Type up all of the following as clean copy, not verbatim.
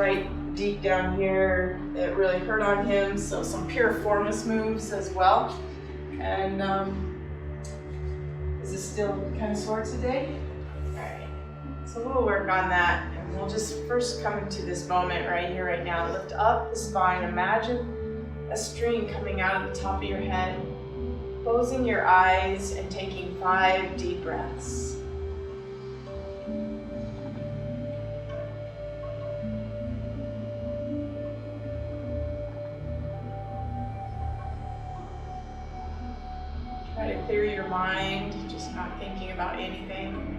right deep down here. It really hurt on him, so some piriformis moves as well. And is it still kind of sore today? All right, so we'll work on that, and we'll just first come into this moment right here, right now. Lift up the spine. Imagine a string coming out of the top of your head, closing your eyes and taking 5 deep breaths. Try to clear your mind, just not thinking about anything.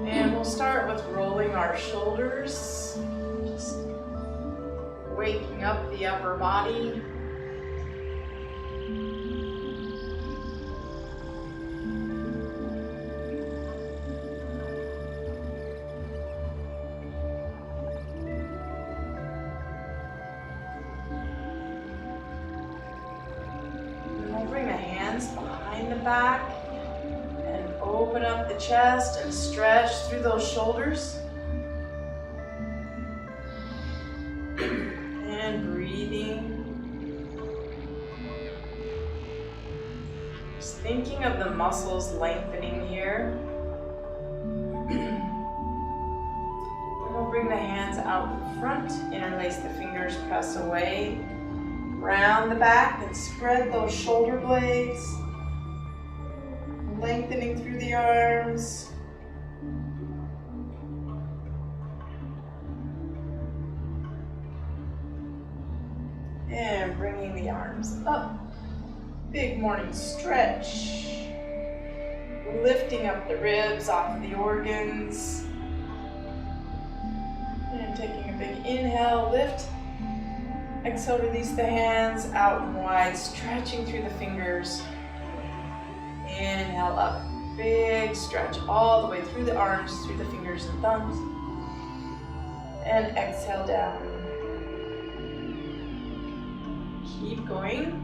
And we'll start with rolling our shoulders, just waking up the upper body. Back and open up the chest and stretch through those shoulders. And breathing. Just thinking of the muscles lengthening here. We'll bring the hands out in front, interlace the fingers, press away, round the back and spread those shoulder blades. Lengthening through the arms. And bringing the arms up. Big morning stretch. Lifting up the ribs off of the organs. And taking a big inhale, lift. Exhale, release the hands out and wide, stretching through the fingers. Inhale up, big stretch all the way through the arms, through the fingers and thumbs. And exhale down. Keep going.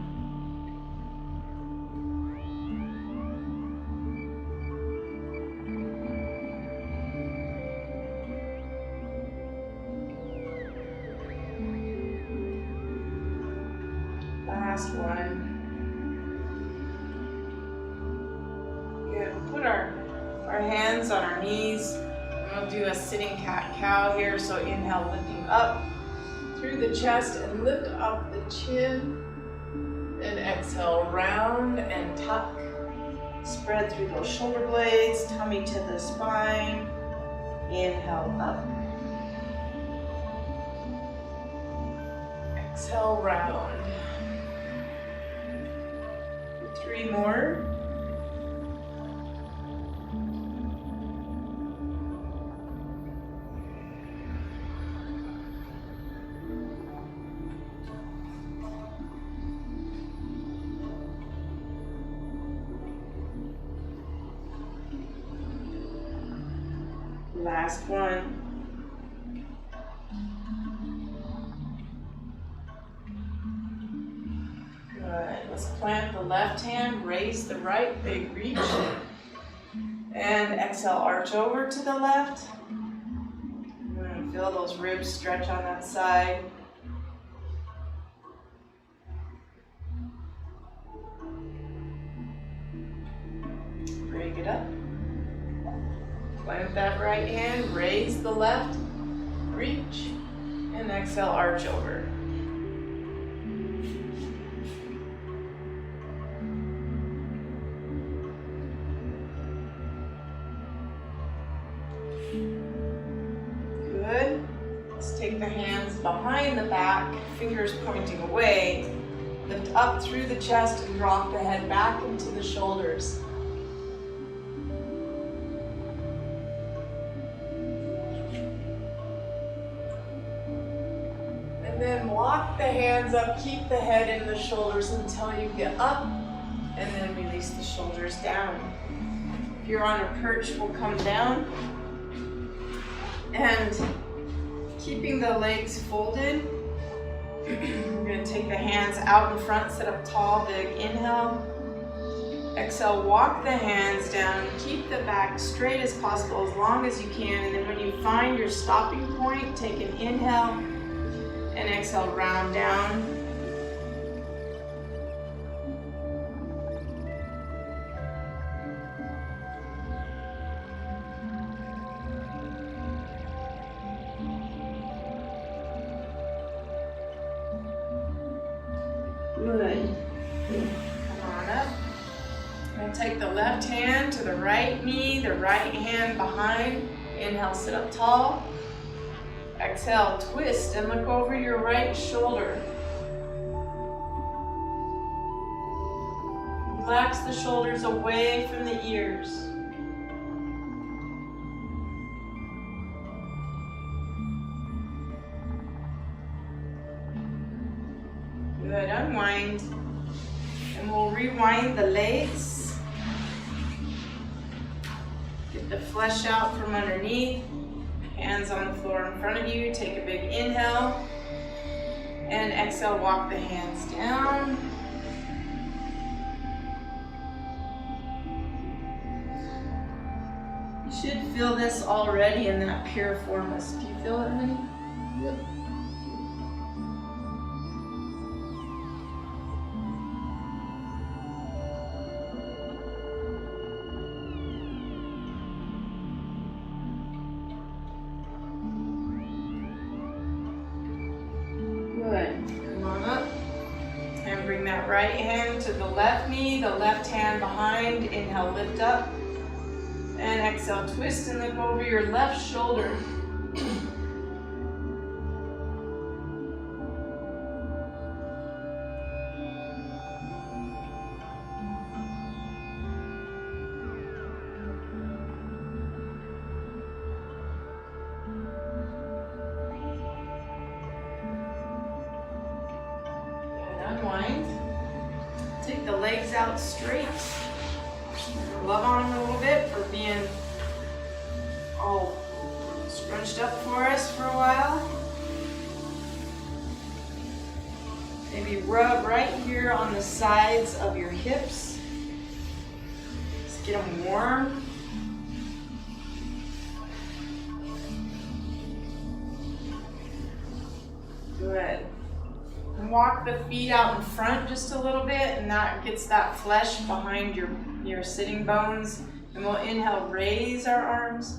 Last one. Put our hands on our knees. We'll do a sitting cat-cow here. So inhale, lifting up through the chest and lift up the chin. And exhale, round and tuck. Spread through those shoulder blades, tummy to the spine. Inhale up. Exhale, round. 3 more. Last one. Good. Let's plant the left hand, raise the right, big reach. And exhale, arch over to the left. And feel those ribs stretch on that side. Break it up. Plant that right hand, raise the left, reach, and exhale, arch over. Good. Let's take the hands behind the back, fingers pointing away. Lift up through the chest and drop the head back into the shoulders. Then walk the hands up, keep the head in the shoulders until you get up, and then release the shoulders down. If you're on a perch, we'll come down. And keeping the legs folded, we're going to take the hands out in front, sit up tall, big inhale. Exhale, walk the hands down. Keep the back straight as possible, as long as you can. And then when you find your stopping point, take an inhale and exhale, round down. Good. Come on up. And take the left hand to the right knee, the right hand behind. Inhale, sit up tall. Exhale, twist and look over your right shoulder. Relax the shoulders away from the ears. Good, unwind. And we'll rewind the legs. Get the flesh out from underneath. Hands on the floor in front of you. Take a big inhale. And exhale, walk the hands down. You should feel this already in that piriformis. Do you feel it, honey? Yep. Right hand to the left knee, the left hand behind. Inhale, lift up. And exhale, twist and look over your left shoulder. Good, unwind. Take the legs out straight. Love on them a little bit for being all scrunched up for us for a while. Maybe rub right here on the sides of your hips. Just get them warm. Good. And walk the feet out in front just a little bit, and that gets that flesh behind your sitting bones. And we'll inhale, raise our arms.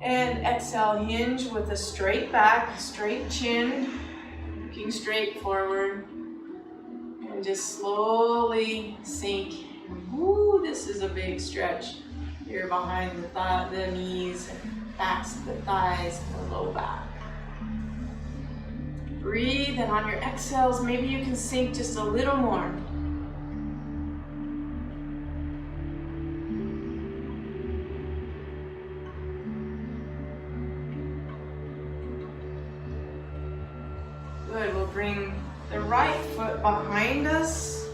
And exhale, hinge with a straight back, straight chin, looking straight forward. And just slowly sink. Woo, this is a big stretch here behind the knees, and backs of the thighs, and the low back. Breathe, and on your exhales, maybe you can sink just a little more. Good, we'll bring the right foot behind us.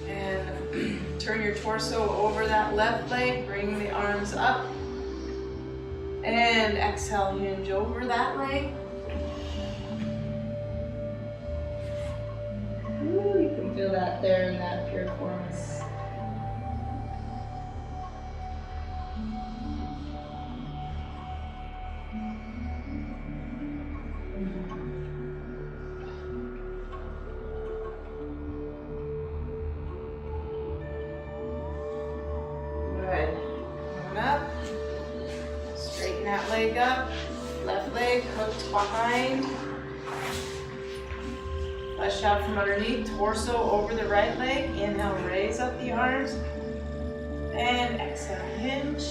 And turn your torso over that left leg, bring the arms up. And exhale, hinge over that leg. Ooh, you can feel that there in that piriformis. Good. Coming up. Straighten that leg up. Left leg hooked behind. Flesh out from underneath, torso over the right leg. Inhale, raise up the arms. And exhale, hinge.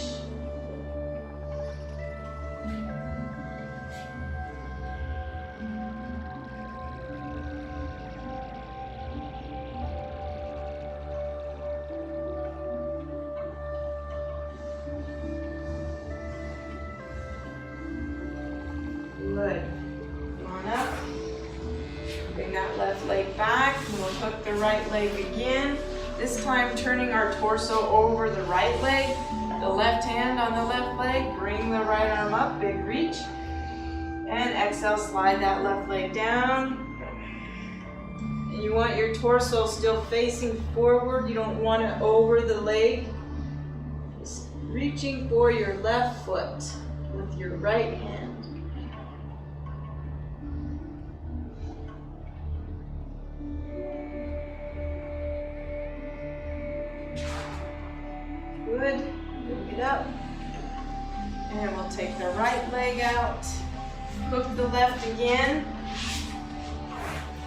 Good. Come on up. Bring that left leg back, and we'll hook the right leg again. This time turning our torso over the right leg. The left hand on the left leg. Bring the right arm up, big reach. And exhale, slide that left leg down. And you want your torso still facing forward. You don't want it over the leg. Just reaching for your left foot with your right hand. Good. Move it up. And we'll take the right leg out. Hook the left again.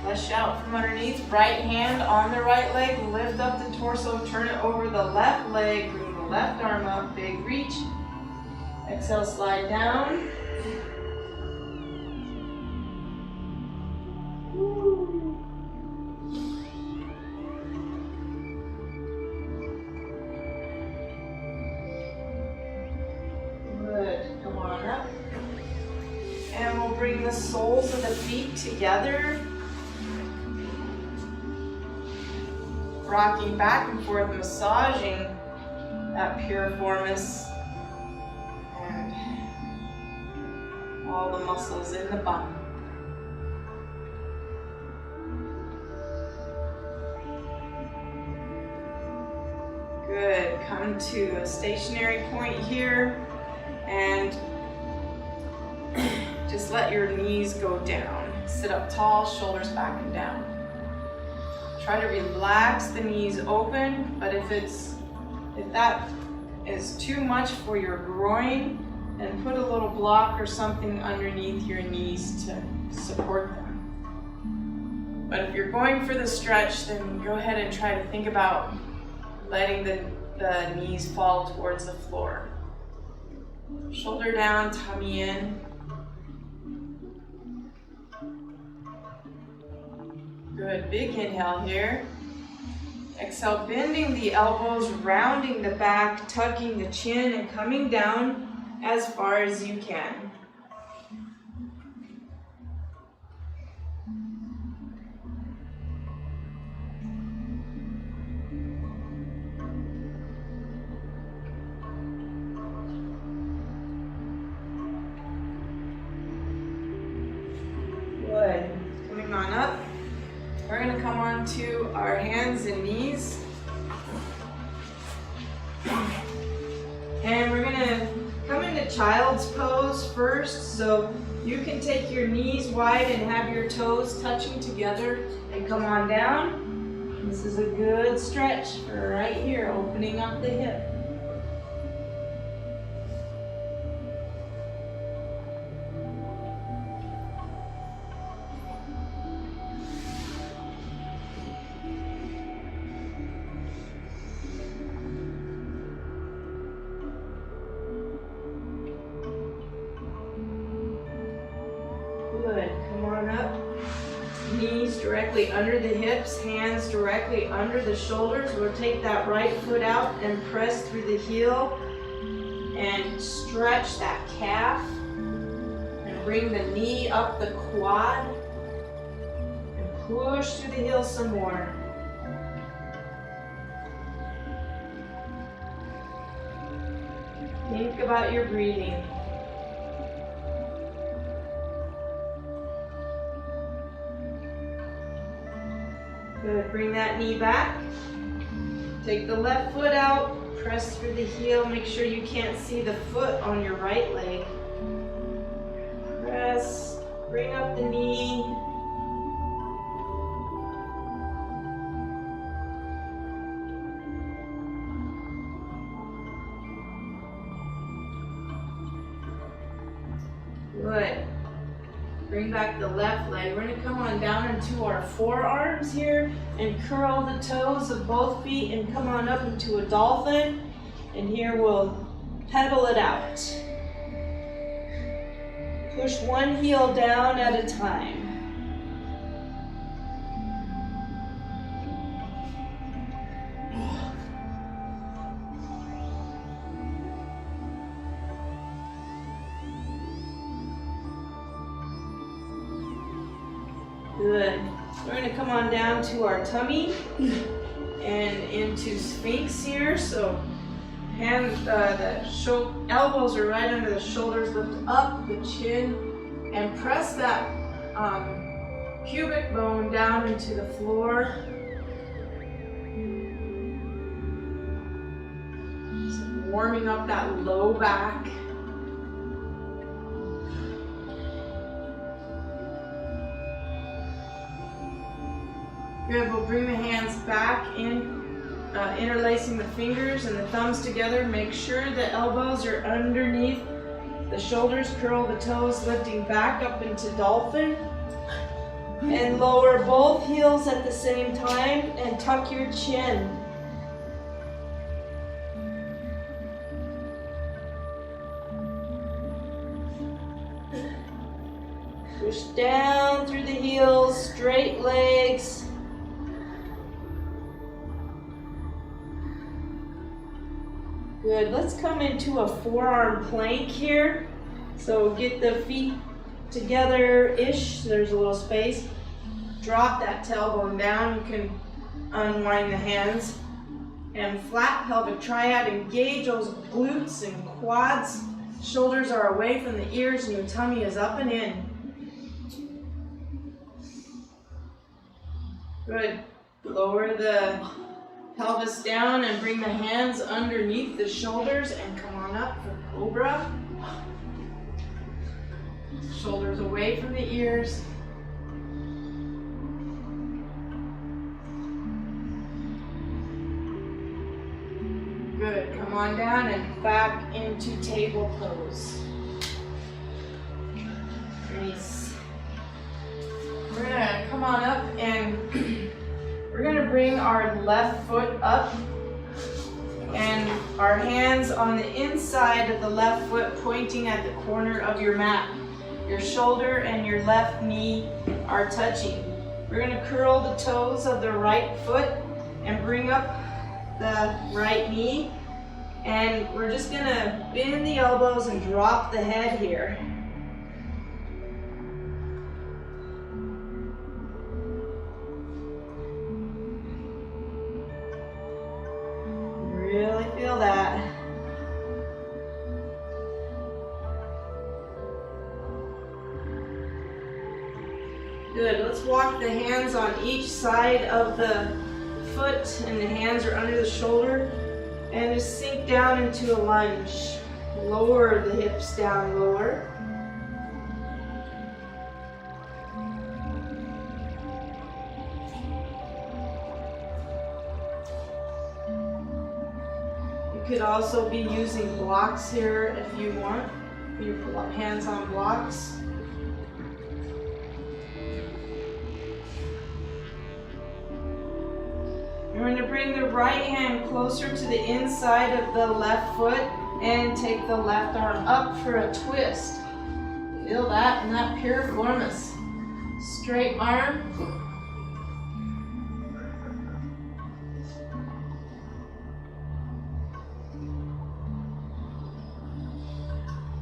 Flesh out from underneath. Right hand on the right leg. Lift up the torso. Turn it over the left leg. Bring the left arm up. Big reach. Exhale, slide down. Good. Come on up. And we'll bring the soles of the feet together. Rocking back and forth, massaging that piriformis and all the muscles in the bum. Good. Come to a stationary point here and just let your knees go down. Sit up tall, shoulders back and down. Try to relax the knees open, but if that is too much for your groin, then put a little block or something underneath your knees to support them. But if you're going for the stretch, then go ahead and try to think about letting the knees fall towards the floor. Shoulder down, tummy in. Good, big inhale here. Exhale, bending the elbows, rounding the back, tucking the chin, and coming down as far as you can. Good. Coming on up. We're going to come on to our hands and knees. And we're going to come into child's pose first. So you can take your knees wide and have your toes touching together and come on down. This is a good stretch for right here, opening up the hip. Good. Come on up. Knees directly under the hips, hands directly under the shoulders. We'll take that right foot out and press through the heel and stretch that calf and bring the knee up the quad and push through the heel some more. Think about your breathing. Good, bring that knee back. Take the left foot out, press through the heel, make sure you can't see the foot on your right leg. Press, bring up the knee. Good. Bring back the left leg. We're going to come on down into our forearms here and curl the toes of both feet and come on up into a dolphin. And here we'll pedal it out. Push one heel down at a time. Good. We're going to come on down to our tummy and into Sphinx here. So hands, the elbows are right under the shoulders. Lift up the chin and press that pubic bone down into the floor. So warming up that low back. Good, we'll bring the hands back in, interlacing the fingers and the thumbs together. Make sure the elbows are underneath the shoulders. Curl the toes, lifting back up into dolphin. And lower both heels at the same time and tuck your chin. Push down through the heels, straight legs. Good, let's come into a forearm plank here. So get the feet together-ish, there's a little space. Drop that tailbone down, you can unwind the hands. And flat pelvic triad, engage those glutes and quads. Shoulders are away from the ears and your tummy is up and in. Good, lower the pelvis down and bring the hands underneath the shoulders and come on up for cobra. Shoulders away from the ears. Good, come on down and back into table pose. Nice. We're gonna come on up and we're gonna bring our left foot up and our hands on the inside of the left foot pointing at the corner of your mat. Your shoulder and your left knee are touching. We're gonna curl the toes of the right foot and bring up the right knee. And we're just gonna bend the elbows and drop the head here. Really feel that. Good, let's walk the hands on each side of the foot and the hands are under the shoulder and just sink down into a lunge. Lower the hips down lower. You could also be using blocks here if you want. Your hands on blocks. We're going to bring the right hand closer to the inside of the left foot and take the left arm up for a twist. Feel that in that piriformis. Straight arm.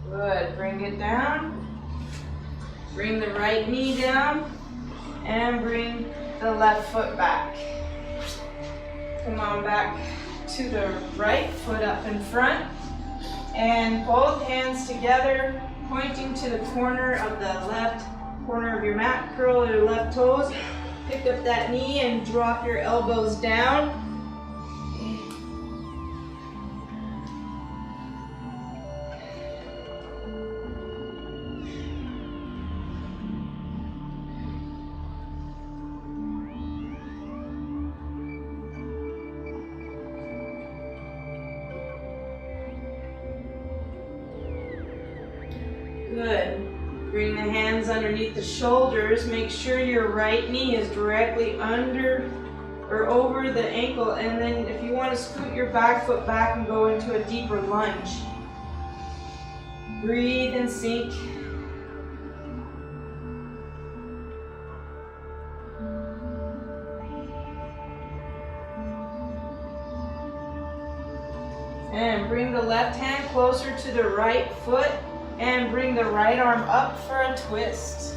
Good, bring it down. Bring the right knee down and bring the left foot back. Come on back to the right foot up in front and both hands together pointing to the corner of the left corner of your mat. Curl your left toes, pick up that knee and drop your elbows down. Good. Bring the hands underneath the shoulders. Make sure your right knee is directly under or over the ankle. And then if you want to scoot your back foot back and go into a deeper lunge. Breathe and sink. And bring the left hand closer to the right foot. And bring the right arm up for a twist.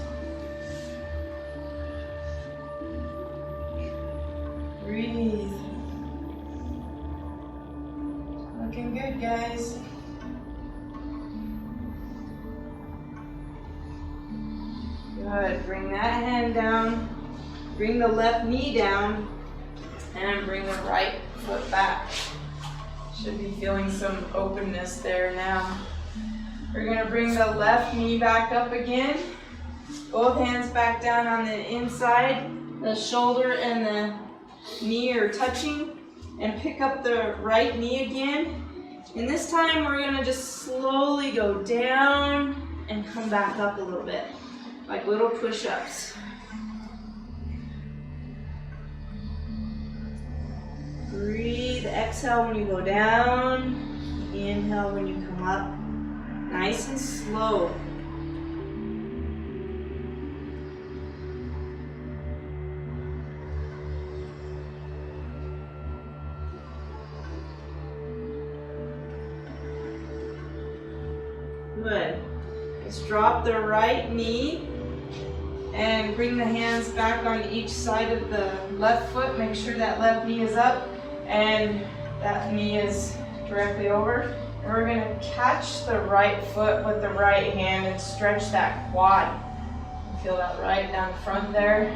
Breathe. Looking good, guys. Good. Good, bring that hand down, bring the left knee down, and bring the right foot back. Should be feeling some openness there now. We're gonna bring the left knee back up again. Both hands back down on the inside. The shoulder and the knee are touching. And pick up the right knee again. And this time we're gonna just slowly go down and come back up a little bit, like little push-ups. Breathe, exhale when you go down, inhale when you come up. Nice and slow. Good. Let's drop the right knee and bring the hands back on each side of the left foot. Make sure that left knee is up and that knee is directly over. And we're going to catch the right foot with the right hand and stretch that quad. Feel that right down front there.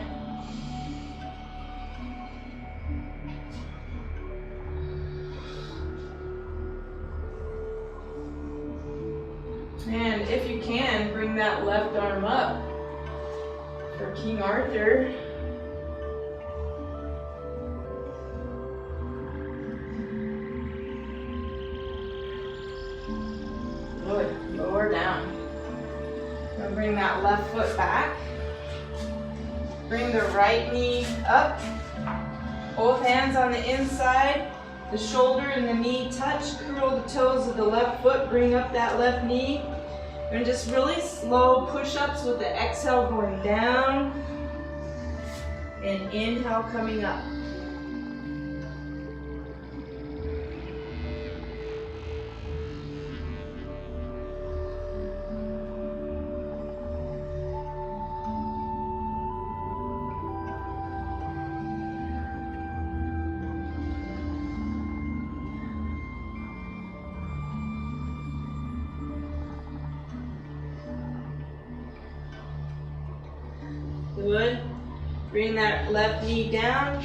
And if you can, bring that left arm up for King Arthur. Good. Lower down. Now bring that left foot back. Bring the right knee up. Both hands on the inside. The shoulder and the knee touch. Curl the toes of the left foot. Bring up that left knee. And just really slow push-ups with the exhale going down and inhale coming up. Good. Bring that left knee down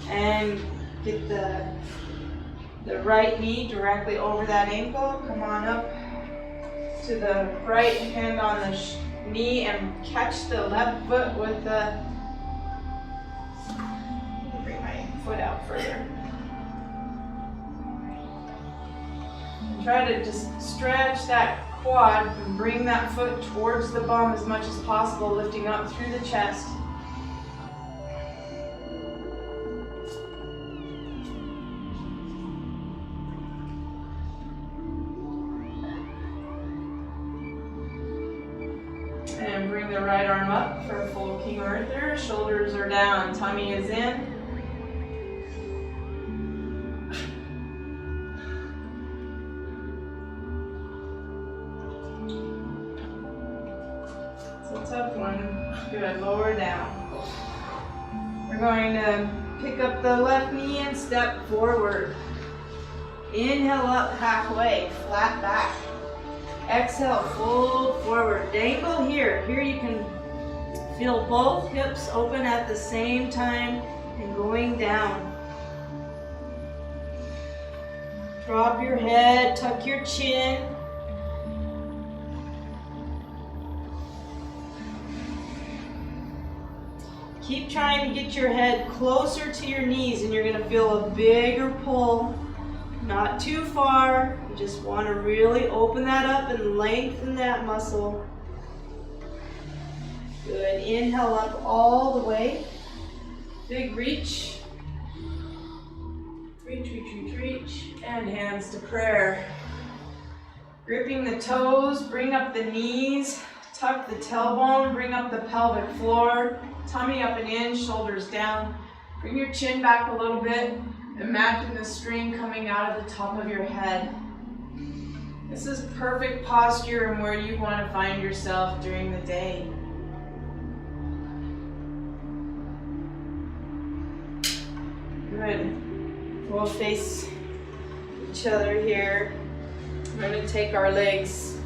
and get the right knee directly over that ankle. Come on up to the right hand on the knee and catch the left foot with the, bring my foot out further. And try to just stretch that quad and bring that foot towards the bum as much as possible, lifting up through the chest. And bring the right arm up for full King Arthur. Shoulders are down, tummy is in. Tough one. Good. Lower down. We're going to pick up the left knee and step forward. Inhale up halfway, flat back. Exhale, fold forward. Dangle here. Here you can feel both hips open at the same time and going down. Drop your head, tuck your chin. Keep trying to get your head closer to your knees and you're going to feel a bigger pull. Not too far. You just want to really open that up and lengthen that muscle. Good. Inhale up all the way. Big reach. Reach, reach, reach, reach. And hands to prayer. Gripping the toes, bring up the knees. Tuck the tailbone, bring up the pelvic floor. Tummy up and in, shoulders down. Bring your chin back a little bit. Imagine the string coming out of the top of your head. This is perfect posture and where you want to find yourself during the day. Good. We'll face each other here. We're going to take our legs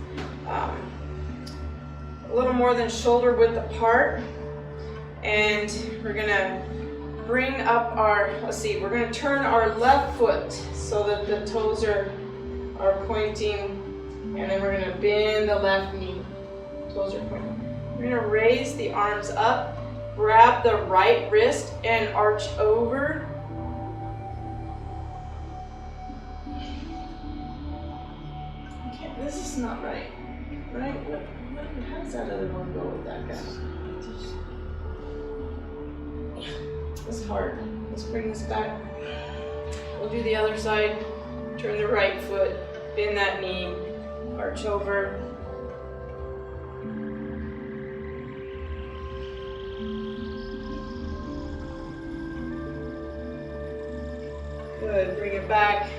a little more than shoulder width apart. And we're gonna bring up our, we're gonna turn our left foot so that the toes are pointing, and then we're gonna bend the left knee. Toes are pointing. We're gonna raise the arms up, grab the right wrist and arch over. Okay, this is not right. Right? How does that other one go with that guy? It's hard. Let's bring this back. We'll do the other side. Turn the right foot, bend that knee, arch over. Good, bring it back.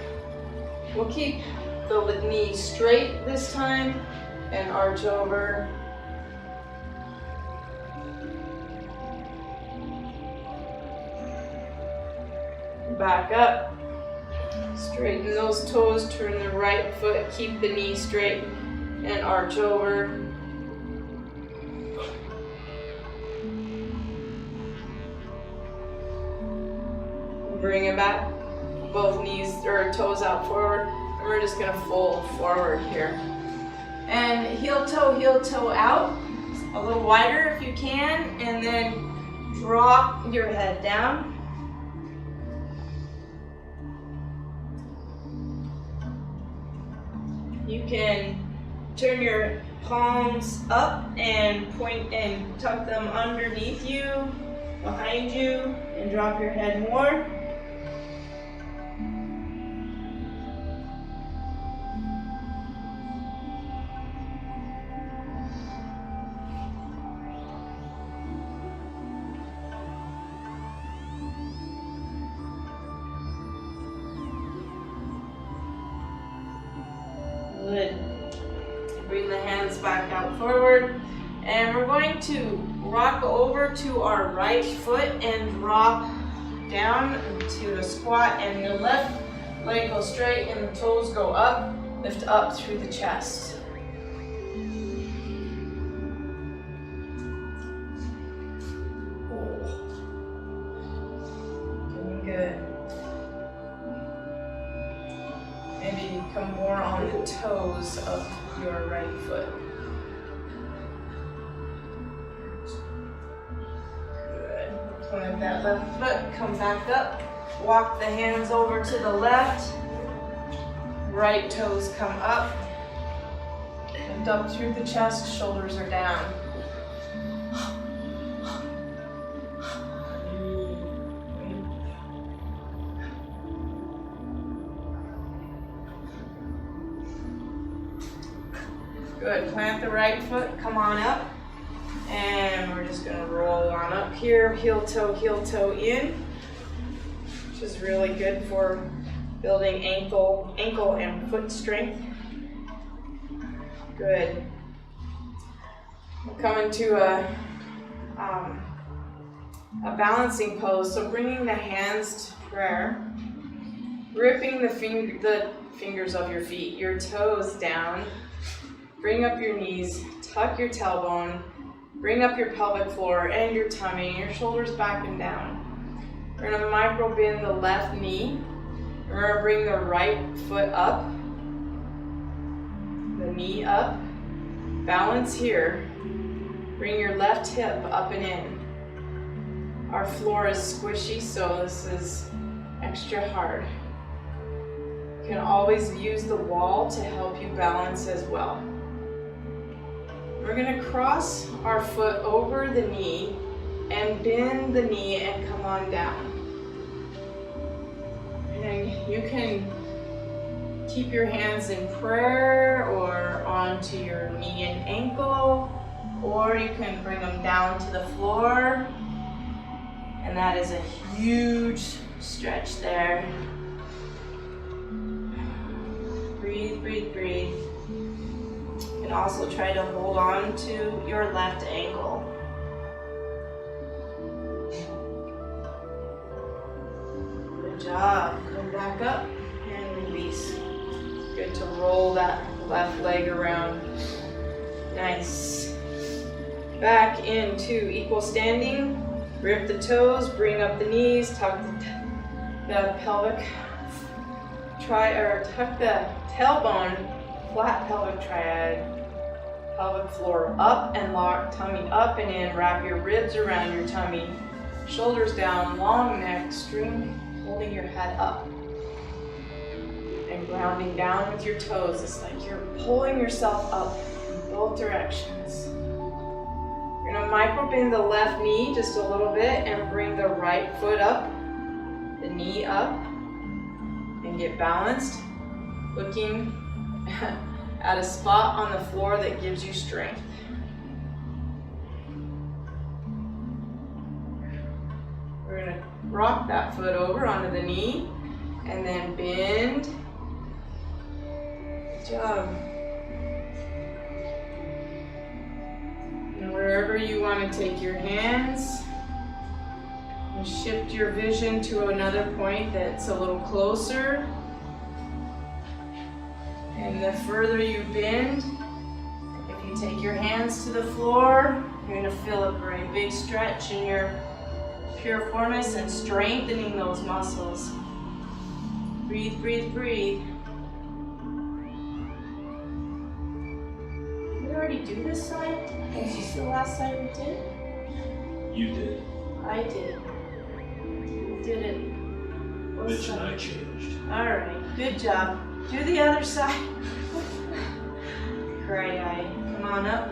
We'll keep the knee straight this time and arch over. Back up, straighten those toes, turn the right foot, keep the knee straight and arch over. Bring it back, both knees or toes out forward, and we're just gonna fold forward here. And heel toe out, a little wider if you can, and then drop your head down. You can turn your palms up and point and tuck them underneath you, behind you, and drop your head more. Good. Bring the hands back out forward, and we're going to rock over to our right foot and drop down to a squat, and the left leg goes straight and the toes go up, lift up through the chest. Doing good. Maybe come more on the toes of your right foot. Good. Plant that left foot, come back up. Walk the hands over to the left. Right toes come up. Lift up through the chest, shoulders are down. Good, plant the right foot, come on up, and we're just gonna roll on up here, heel toe in, which is really good for building ankle and foot strength. Good. We'll come into a balancing pose, so bringing the hands to prayer, gripping the fingers of your feet, your toes down. Bring up your knees, tuck your tailbone, bring up your pelvic floor and your tummy, your shoulders back and down. We're gonna micro bend the left knee. We're gonna bring the right foot up, the knee up, balance here. Bring your left hip up and in. Our floor is squishy, so this is extra hard. You can always use the wall to help you balance as well. We're gonna cross our foot over the knee and bend the knee and come on down. And you can keep your hands in prayer or onto your knee and ankle, or you can bring them down to the floor. And that is a huge stretch there. Breathe, breathe, breathe. And also try to hold on to your left ankle. Good job. Come back up and release. Good to roll that left leg around. Nice. Back into equal standing. Rip the toes, bring up the knees, tuck the pelvic, tuck the tailbone, flat pelvic triad, pelvic floor up and lock, tummy up and in, wrap your ribs around your tummy, shoulders down, long neck, string, holding your head up. And grounding down with your toes. It's like you're pulling yourself up in both directions. You're gonna micro bend the left knee just a little bit and bring the right foot up, the knee up, and get balanced, looking at a spot on the floor that gives you strength. We're gonna rock that foot over onto the knee and then bend. Good job. And wherever you want to take your hands, and shift your vision to another point that's a little closer. And the further you bend, if you take your hands to the floor, you're going to feel a very big stretch in your piriformis and strengthening those muscles. Breathe, breathe, breathe. Did we already do this side? Is this the last side we did? You did. I did. You did it. Mitch and I changed. Alright, good job. Do the other side. Cry eye. Come on up.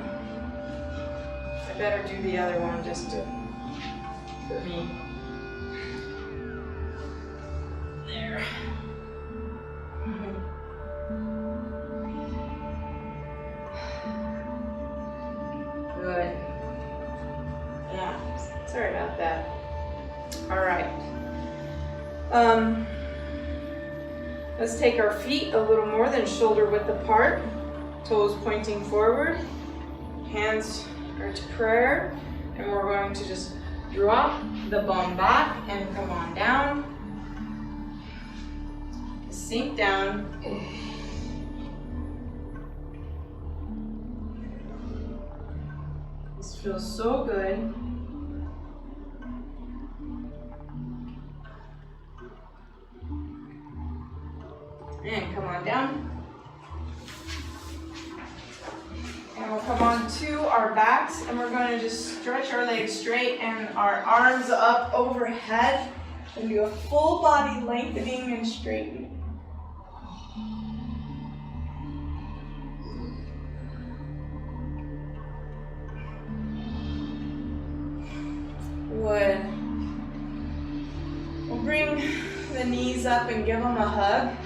I better do the other one just for me. There. Good. Yeah, sorry about that. All right. Let's take our feet a little more than shoulder width apart, toes pointing forward, hands are to prayer, and we're going to just drop the bum back and come on down. Sink down. This feels so good. And come on down. And we'll come on to our backs and we're going to just stretch our legs straight and our arms up overhead and do a full body lengthening and straightening. Good. We'll bring the knees up and give them a hug.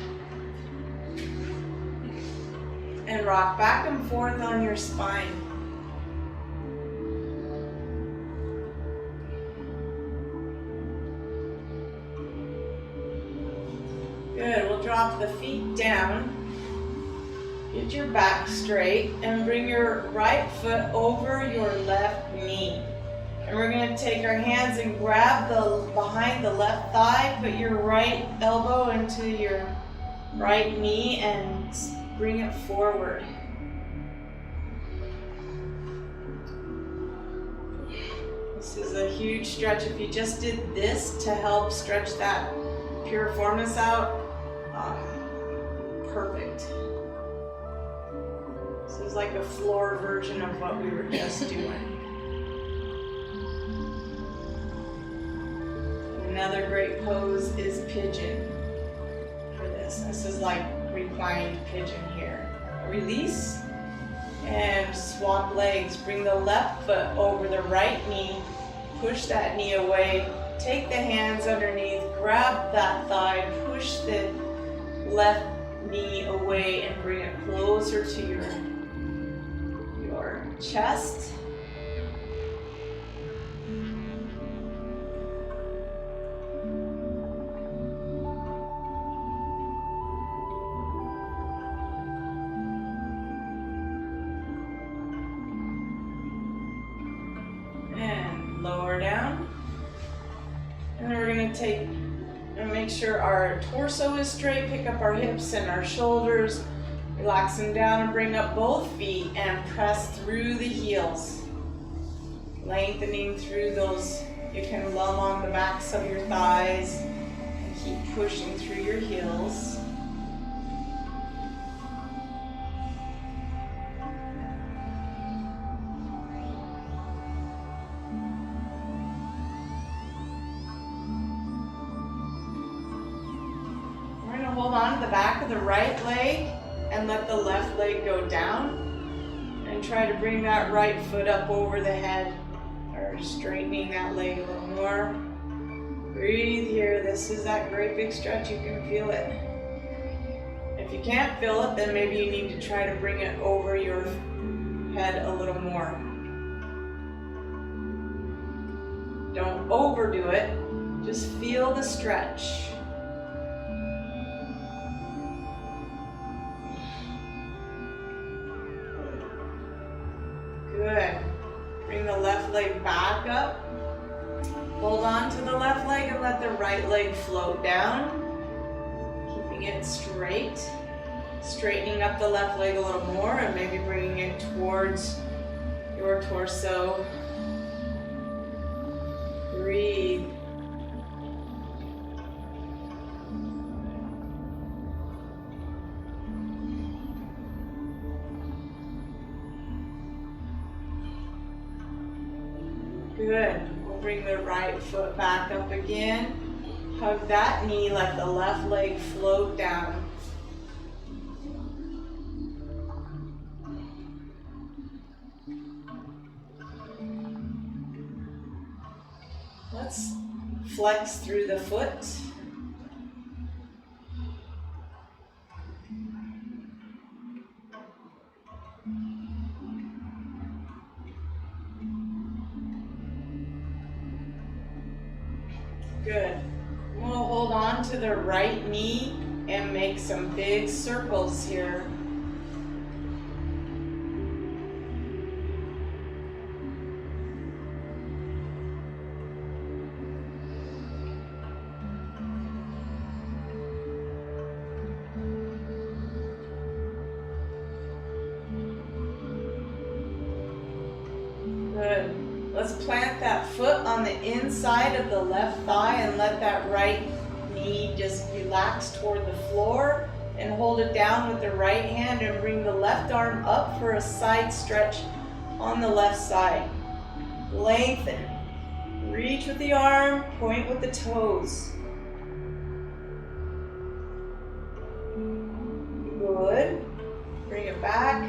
And rock back and forth on your spine. Good, we'll drop the feet down. Get your back straight and bring your right foot over your left knee. And we're going to take our hands and grab behind the left thigh, put your right elbow into your right knee and bring it forward. This is a huge stretch. If you just did this to help stretch that piriformis out, perfect. This is like a floor version of what we were just doing. Another great pose is pigeon for this. This is like reclined pigeon here. Release and swap legs. Bring the left foot over the right knee. Push that knee away. Take the hands underneath. Grab that thigh. Push the left knee away and bring it closer to your chest. Lower down, and then we're going to take and make sure our torso is straight, pick up our hips and our shoulders, relax them down and bring up both feet and press through the heels. lengthening through those. You can lum on the backs of your thighs and keep pushing through your heels. We're going to hold on to the back of the right leg and let the left leg go down. And try to bring that right foot up over the head, or straightening that leg a little more. Breathe here. This is that great big stretch. You can feel it. If you can't feel it, then maybe you need to try to bring it over your head a little more. Don't overdo it. Just feel the stretch. Good. Bring the left leg back up. Hold on to the left leg and let the right leg float down. Keeping it straight. Straightening up the left leg a little more and maybe bringing it towards your torso. Breathe. Good. We'll bring the right foot back up again. Hug that knee, let the left leg float down. Let's flex through the foot. Good. We'll hold on to the right knee and make some big circles here. Good. Let's plant that foot on the inside of the left thigh and let that right knee just relax toward the floor, and hold it down with the right hand and bring the left arm up for a side stretch on the left side. Lengthen. Reach with the arm, point with the toes. Good. Bring it back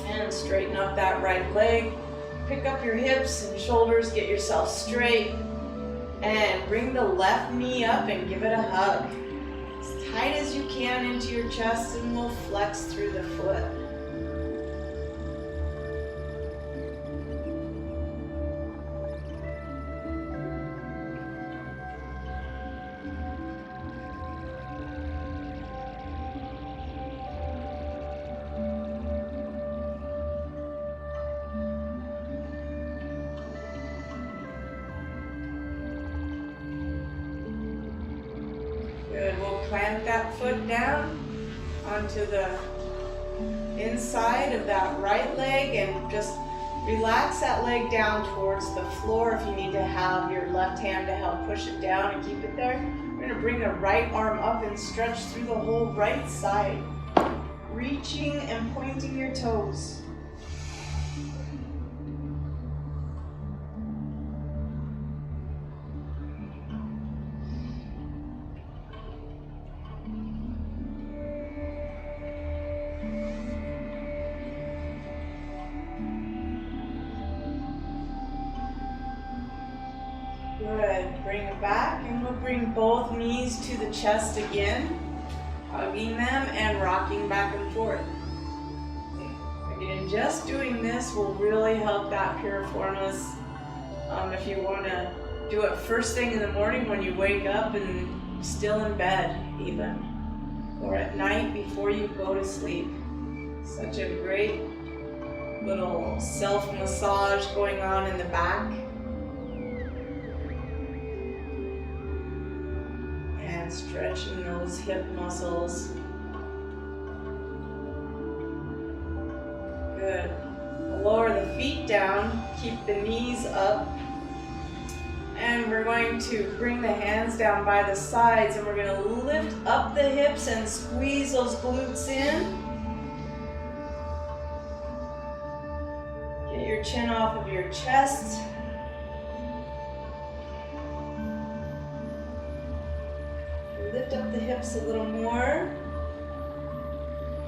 and straighten up that right leg. Pick up your hips and shoulders, get yourself straight, and bring the left knee up and give it a hug. As tight as you can into your chest, and we'll flex through the foot. Good, we'll plant that foot down onto the inside of that right leg and just relax that leg down towards the floor. If you need to have your left hand to help push it down and keep it there. We're going to bring the right arm up and stretch through the whole right side, reaching and pointing your toes. Good. Bring it back, and we'll bring both knees to the chest again, hugging them and rocking back and forth. Again, just doing this will really help that piriformis. If you want to do it first thing in the morning when you wake up and still in bed even, or at night before you go to sleep. Such a great little self-massage going on in the back. Stretching those hip muscles. Good. lower the feet down, keep the knees up. And we're going to bring the hands down by the sides, and we're going to lift up the hips and squeeze those glutes in. Get your chin off of your chest. Lift up the hips a little more.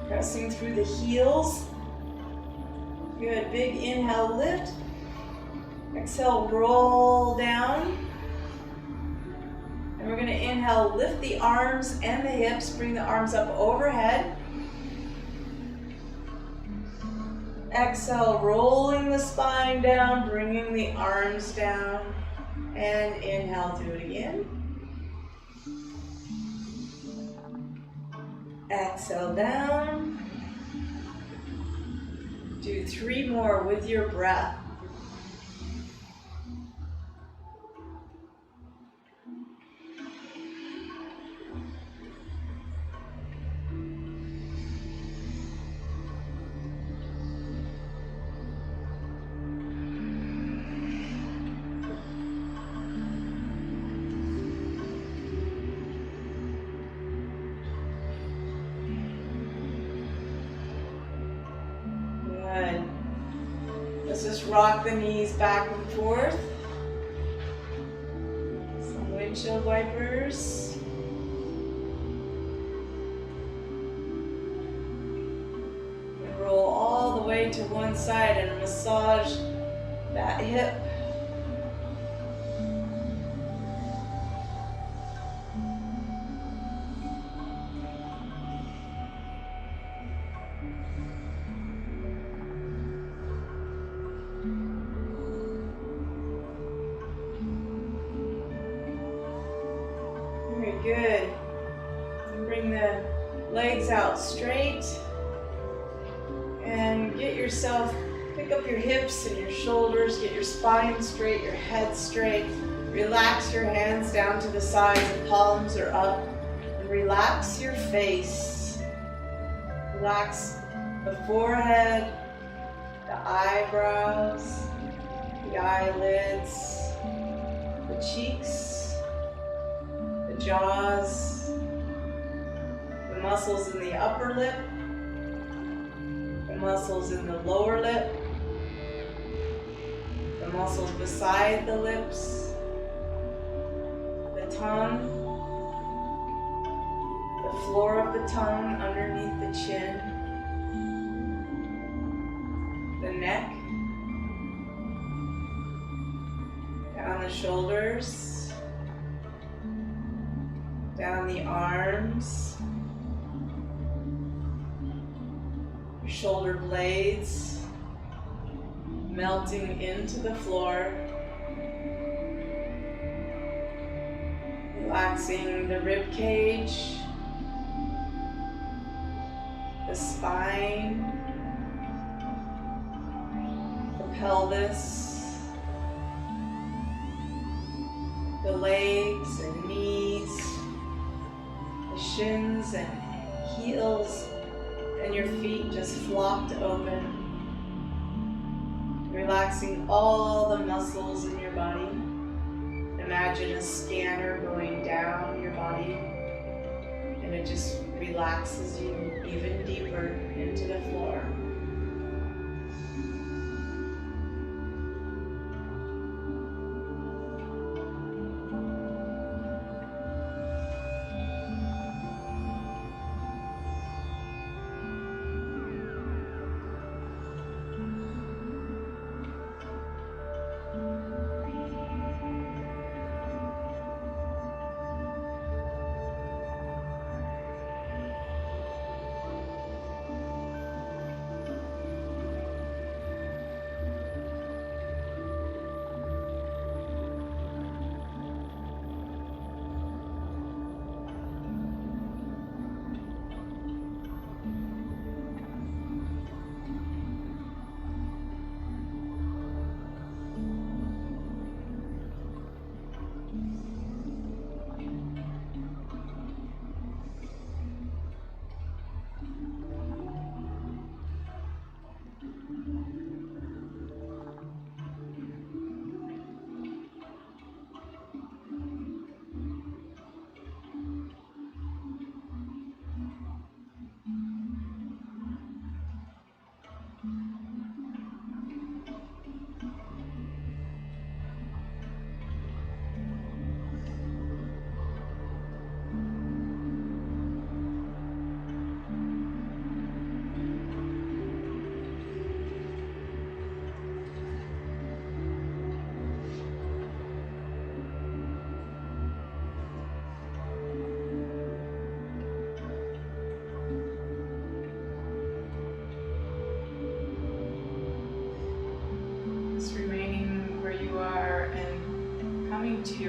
Pressing through the heels. Good, big inhale, lift. Exhale, roll down. And we're going to inhale, lift the arms and the hips, bring the arms up overhead. Exhale, rolling the spine down, bringing the arms down. And inhale, do it again. Exhale down. Do 3 more with your breath. Let's just rock the knees back and forth. Some windshield wipers. And roll all the way to one side and massage that hip. Good. Bring the legs out straight and get yourself, pick up your hips and your shoulders, get your spine straight, your head straight. Relax your hands down to the sides, the palms are up, and relax your face. Relax the forehead, the eyebrows, the eyelids, the cheeks, jaws, the muscles in the upper lip, the muscles in the lower lip, the muscles beside the lips, the tongue, the floor of the tongue underneath the chin, the neck, down the shoulders, down the arms, your shoulder blades melting into the floor, relaxing the rib cage, the spine, the pelvis, the legs and knees, the shins and heels, and your feet just flopped open. Relaxing all the muscles in your body. Imagine a scanner going down your body, and it just relaxes you even deeper into the floor.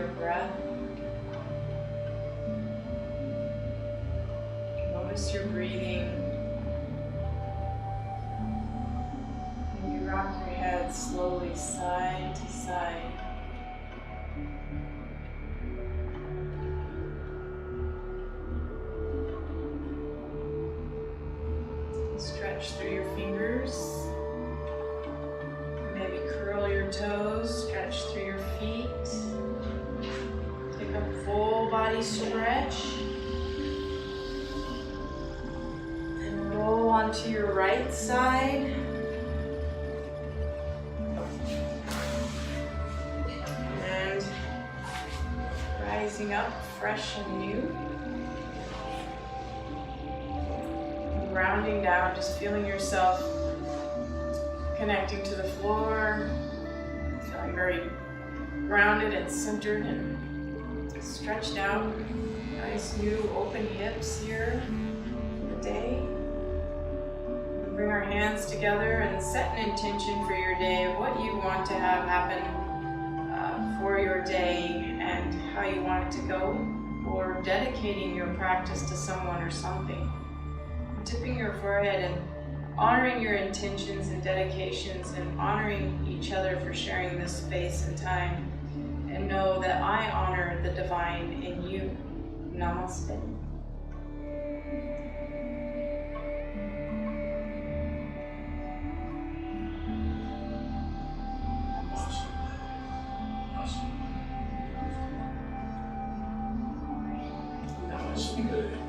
your breath. Notice your breathing. And you rock your head slowly side to side. Stretch through your fingers. Maybe curl your toes, stretch through your feet. Take a full body stretch. And roll onto your right side. And rising up fresh and new. Grounding down, just feeling yourself connecting to the floor, feeling very grounded and centered and stretched out. Nice new open hips here for the day. We bring our hands together and set an intention for your day of what you want to have happen for your day and how you want it to go, or dedicating your practice to someone or something. Tipping your forehead and honoring your intentions and dedications and honoring each other for sharing this space and time. And know that I honor the divine in you. Namaste. Namaste.